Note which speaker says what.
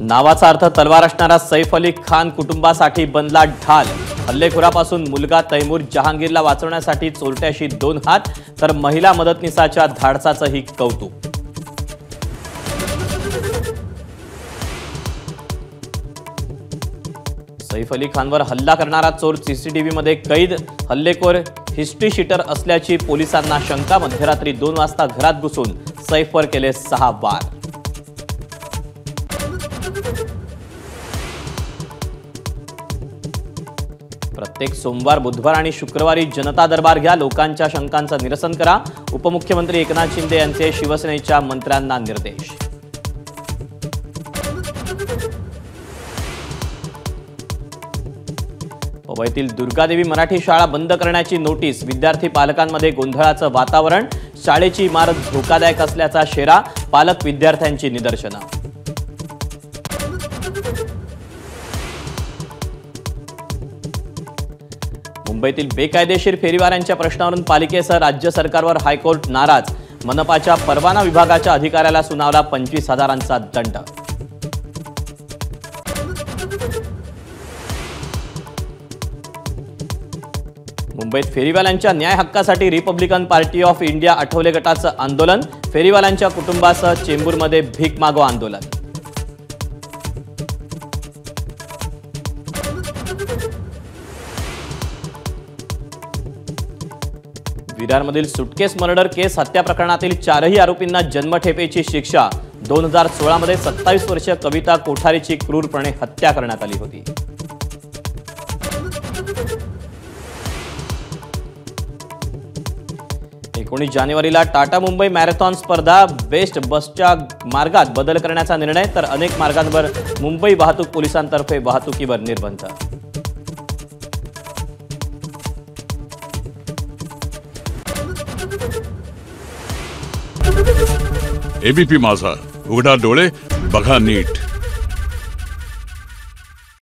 Speaker 1: नावाचा अर्थ तलवार असणारा सैफ अली खान कुटुंबासाठी बनला ढाल। हल्लेखोरापासून मुलगा तैमूर जहांगीरला वाचवण्यासाठी चोरट्याशी 2 हात, तर महिला मदतनीसाच्या धाडसाचंही कौतुक। सैफ अली खानवर हल्ला करणारा चोर सीसीटीव्हीमध्ये कैद। हल्लेखोर हिस्ट्री शीटर असल्याची पोलिसांना शंका। मध्यरात्री 2 वाजता घरात घुसून सैफवर केले 6 वार। प्रत्येक सोमवार, बुधवार आणि शुक्रवारी जनता दरबार घ्या। लोकांच्या शंकांचं निरसन करा। उपमुख्यमंत्री एकनाथ शिंदे यांचे शिवसेनेच्या मंत्र्यांना निर्देश। पवईतील दुर्गादेवी मराठी शाळा बंद करण्याची नोटीस। विद्यार्थी पालकांमध्ये गोंधळाचं वातावरण। शाळेची इमारत धोकादायक असल्याचा शेरा। पालक विद्यार्थ्यांची निदर्शनं। मुंबईतील बेकायदेशीर फेरीवाल्यांच्या प्रश्नावरून पालिकेसह राज्य सरकारवर हायकोर्ट नाराज। मनपाच्या परवाना विभागाच्या अधिकाऱ्याला सुनावला 25,000चा दंड। मुंबईत फेरीवाल्यांच्या न्याय हक्कासाठी Republican party of India Athawale गटाचं आंदोलन। फेरीवाल्यांच्या कुटुंबासह चेंबूरमध्ये भीक मागो आंदोलन। विरारमधील सुटकेस मर्डर केस हत्या प्रकरणातील 4ही आरोपींना जन्मठेपेची शिक्षा। 2016 मध्ये 27 वर्षीय कविता कोठारीची क्रूरपणे हत्या करण्यात आली होती। 19 जानेवारीला टाटा मुंबई मॅरेथॉन स्पर्धा। बेस्ट बसच्या मार्गात बदल करण्याचा निर्णय, तर अनेक मार्गांवर मुंबई वाहतूक पोलिसांतर्फे वाहतुकीवर निर्बंध।
Speaker 2: एबीपी माझा, उघडा डोळे बघा नीट।